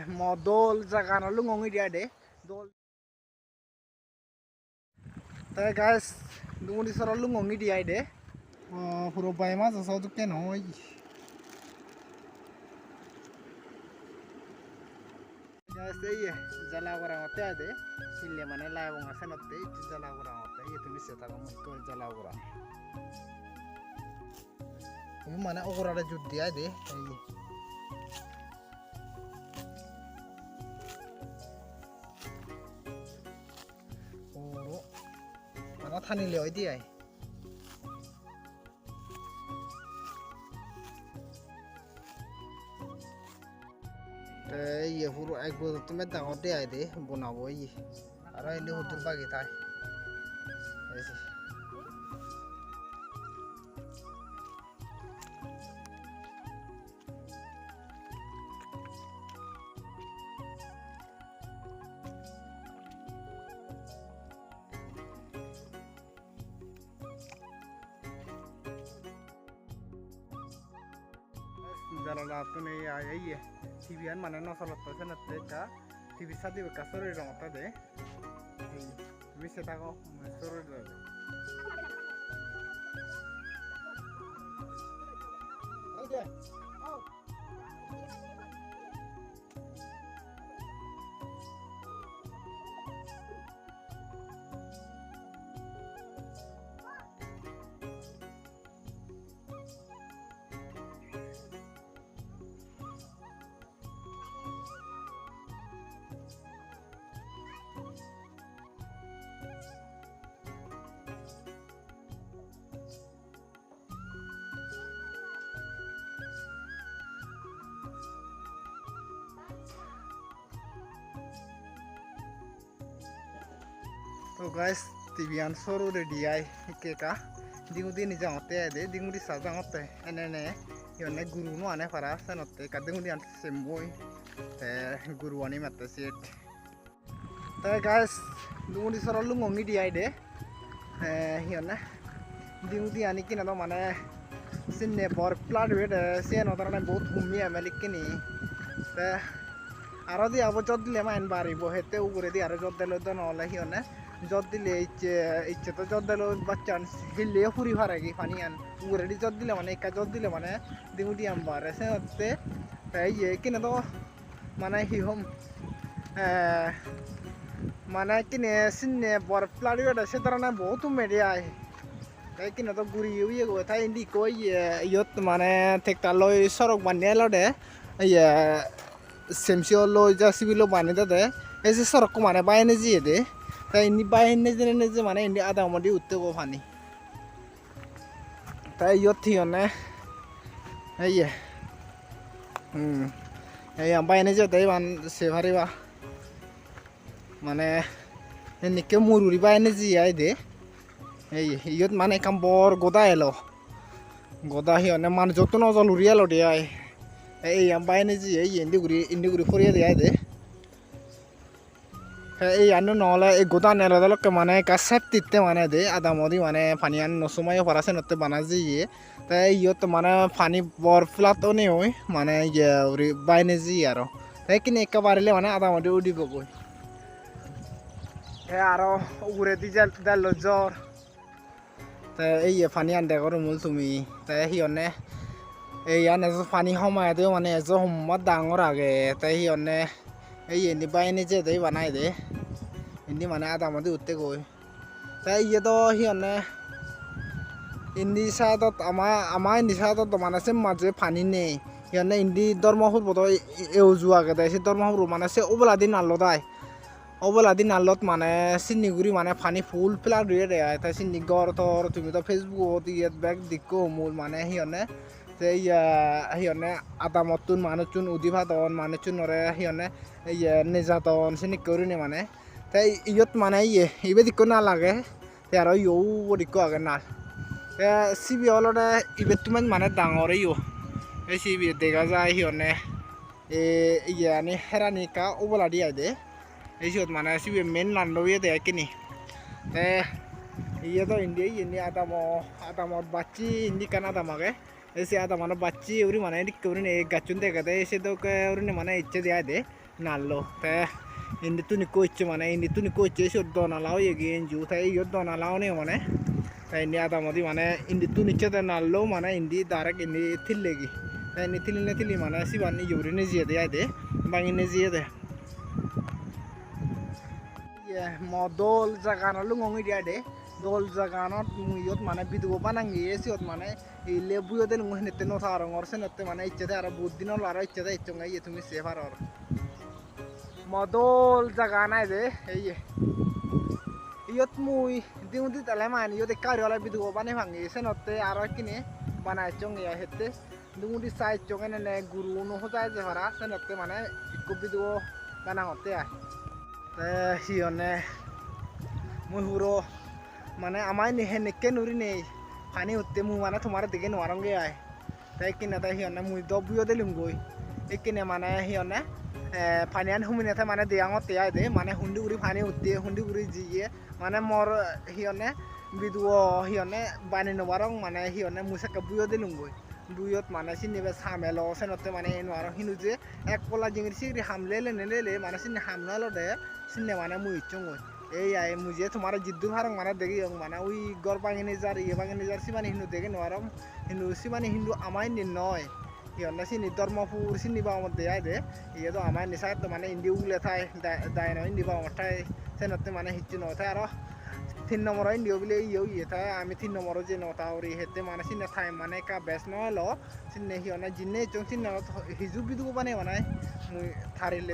modol jaga no lungongi dia de dol tay guys dunguni soro lungongi dia de puro bai ma so dukke no guys ei jala gora ngote ade sille mane lai bonga sanotte jala gora ngote ye tumi seta ko ko jala gora mana ogora da juddi ade ei nó thanh liều đi ai ये पूरा एक बार तो मैं दांगोटे आए थे बुना वो ये अरे इन्हें होटल बागी था ऐसे जरा तो नहीं आया ही है टीवी अन माने नौ साल तो से नते का टीवी सादी का सोरे रंगता दे टीवी से ताको सोरे दे ओके आओ तो गाइस टीवी आंसर रेडी आई के का दिगुदी नि जाते दे दिगुदी सा जाते एने ने योने गुरु नो आने फरा सनते का दिगुदी आन सेमोय ते गुरु आनी मते सेट तो गाइस दिगुदी सर लुंगोंगी दी आई दे योने दिगुदी आनी कि ना माने सिन्ने बर प्लाट वेट से न तरने बहुत घूमी है लिखनी ते आरो दी अब जद दिले माइन बारी बहेते उगरे दी आरो जद दिले तो नले हियोने जद दिले इच्छे तो जद दिले बच्चा हिले पूरी भरेगी पानी उगरे जद दिले माने एक जद दिले माने दिमुदी हम बारे से होते ये कि ना तो माने ही हम माने कि ने सिन्ने बर प्लाट वेट से तरने बहुत मीडिया है कि ना तो गुरी ये को था इंडी को ये योत माने ठेका लोय सरक बने लो दे ये सेमसियो लो जैसे भी लो बने दे ऐसे सरक को माने बायने जी दे तो इन्हीं बायने जे माने इंडी आधा मोड़ी उत्ते को पानी तो योत थी उन्हें ये हम बायने जे दे वन से भरे वा माने निके मुरुरी बायने जी आए दे इयत माने काम बर गोदा एलो गोदा ही अने मान जतो न जलुरिया लो दे आय हम बायने जी इंडी गुरी फरिया दे आय दे आनो नले गोदा नेला दल के माने का सेफ्टी माने दे आदा मोदी माने पानी आन नसुमायो फरासे नते बना जी ते इयत माने पानी बर फ्लातो ने होय माने ये उरी बायने जी आरो लेकिन एक बारले माने आदा मोदी उडी बगोय आरो उगरे दी दल जोर ते ये पानी आंदे करो मुल तुमी ते हियने याने जो पानी हमाय दे माने जो हम डांगर आगे ते हियने ये नि बायने जे दे बनाय दे इंदी माने आदा मदे उत्ते गय ते ये तो हियने इंदी साइड आमा इंदी साइड तो माने से माजे पानी ने हियने इंदी दरमहुर बतो एवजुआ के दे से दरमहुर माने से ओबला दिन नालो दाय ओबला दिन नालत माने सिन्निगुरी माने पानी फुल प्लाट रे दे आय सिन्नि गर तोर तुमी तो फेसबुक होती ये बैक दिक्को मूल माने हियने ते हियने आदा मतुन मानुचुन उदिभा दन मानुचुन रे हियने ये नेजा दन सिन्नि करिने माने ते इयत माने ये इबे दिक्को ना लागे ते आरो यो दिक्को आगे ना ते सिबि अलरे इबे तुमान माने डांगरे यो ए सिबि देगा जाय हियने ये आनी हेरानि का ओबला दि आय दे ऐसे माने सिबे मेन लांडो ये दे किनी ते ये तो इंडिया ये नि आदा मो बाची इंडी कना दा मगे এসে আদা মানে বাচ্চি উরি মানে রিকভারি নে গাচুন দেখা দেয় এসে তো উরি মানে ইচ্ছে দেয়া দে নাললো তা ইন্দি তুনি কোচ্ছে মানে ইন্দি তুনি কোচ্ছে এসে দনালাও এগিয়ে জু তাই ইয়ে দনালাও নে মানে তাই ইন্দি আদা মদি মানে ইন্দি তুনি ইচ্ছে নাললো মানে ইন্দি দারাক ইন্দি থিল্লেগি তাই ইন্দি থিলি মানে সিবানি ইউরি নে জিয়ে দেয়া দে বাঙি নে জিয়ে দে মদল জাগানো লুঙ্গি দিয়া দে দল জাগানত মুইয়ত মানে বিদুও বানাঙ্গি এসিয়ত মানে এই লেবুয়ো দে লুঙ্গি নেতে নথা রঙর সে নতে মানে ইচ্ছাতে আর বহুত দিন হল আর ইচ্ছাতে ইচ্ছঙ্গাই তুমি সেভার আর মদল জাগা নাই দে এই ইয়ত মুই দিউ দি তালে মান ইয়ত কারি হলা বিদুও বানে ভাঙ্গি সে নতে আর কিনে বানাই চঙ্গে হেতে দিউ দি সাই চঙ্গে নে গুরু নো যায় যে ভারা সে নতে মানে ইকো বিদুও বানা হতে আয় হিয়নে মুই হুরো মানে আমায় নেহে নেকে নুরি নেই পানি উঠতে মুই মানে তোমার দিকে নোয়ারঙ্গে আয় তাই কিনে তাই হিয়নে মুই দবিও দিলিম গই এই কিনে মানে হিয়নে পানিয়ান হুমিনেতে মানে দেয়াঙতে আয় দে মানে হুন্ডি উড়ি পানি উঠতে হুন্ডি উড়ি জিয়ে মানে মর হিয়নে বিদুও হিয়নে বানি নোয়ারং মানে হিয়নে মুসাকে বুইও দিলিম গই বুইয়ত মানে চিনিবে সামেল সেনতে মানে নোয়ারং হিনু যে এক পলা জিঙির সিগরি হামলে লেলে মানে চিনি হামনালো দে চিনে মানে মুই ইচ্ছঙ্গই এই আই মুঝে তোমার জিদ্দু ভারং মানে দেখি মানে ওই গড় বাঙিনি যার ইয়ে বাঙিনি যার সিমানি হিন্দু দেখে নোয়ারম হিন্দু সিমানি হিন্দু আমায় নি নয় ইয়নে চিনি ধর্মপুর চিনি পাওয়ার মধ্যে আয় দে ইয়ে তো আমায় নিশা তো মানে ইন্দি উগলে থাই দায় নয় ইন্দি পাওয়ার ঠাই সেনতে মানে হিচ্ছি নথায় আর 3 নম্বর ইন্ডিও বলে ইয়ে থাই আমি 3 নম্বর যে নথা ওরি হেতে মানে চিনে থাই মানে কা বেস নয় ল চিনে হিয়নে জিনে চং চিনে হিজু বিদু মানে মানে মুই থারিলে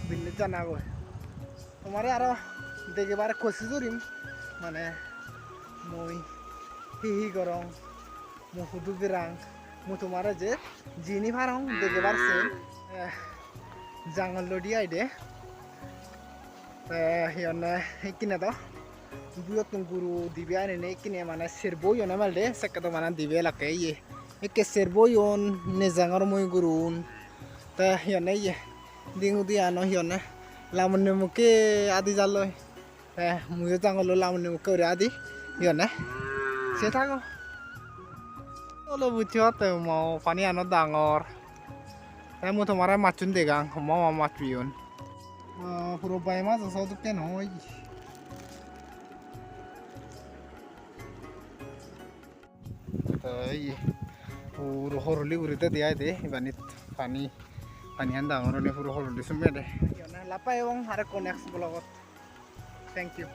বিন্ন জানা গয় তোমারে আরো দেখেবার কোশিশ করিম মানে মই হি করং মু হুদু বিরাং মু তোমার যে জিনি ভারং দেখেবার সেন জাঙ্গল লডি আইডে হিয়নে কিনে তো বুয়ত গুরু দিবে আনি নে কিনে মানে সেরবো ইয়নে মালদে সেকে তো মানে দিবে লাকে ইয়ে একে সেরবো ইয়ন নে জাঙ্গর মই গুরুন তা হিয়নে ইয়ে দিঙু দি আনো হিয়নে লামনে মুকে আদি জালয় মুয়ে জাঙ্গল লামনে মুকে ওরে আদি ইয়নে সে থাকো ওলো বুঝতে mau পানি আনো ডাঙর তাই মু তোমার মাছুন দেগাং mau মাছ পিয়ন পুরো বাই মাছ সব তো কেন হয় তাই পুরো হরলি উড়িতে দিয়া দে বানিত পানি পানিয়ান ডাঙর নে পুরো হরলি সুমে দে ইয়নে লাপাই এবং আরেকো নেক্সট ব্লগত থ্যাংক ইউ